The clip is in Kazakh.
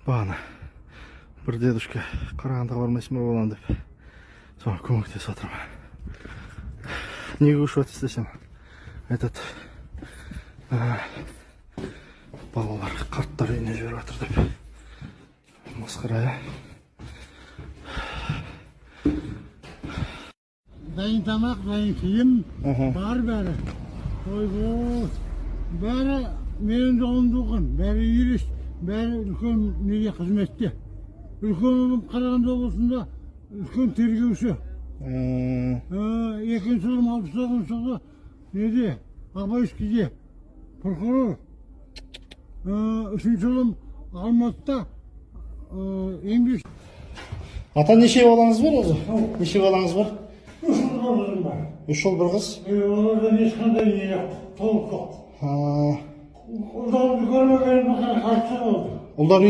Бағана бір дедушка қарағандыға бармайсың ба болан деп соған көмектесіп жатырмын. Неге көшіп жатырсыз десем, айтады, балалар қарттар үйіне жіберіп жатыр деп. Масқара, иә? Дайын тамақ, дайын киім, бар бәрі. Ойбой, бәрі менің жолымды оқын, бәрі юрист, бәрі үлкен неге қызметте. Үлкен ұлым Қарағанды облысында үлкен тергеуші. Екінші ұлым 69 жылғы неде, Абайскіде, прокурор. Үшінші ұлым Алматыда еңбек. Ата неше балаңыз бар өзі? Неше балаңыз бар? 3 ұлым бар. 3 ұл, 1 қыз? Олардан ешқандай не жоқ, толық жоқ. Ұлдарды көрмеген қарсы болды. Ұлдар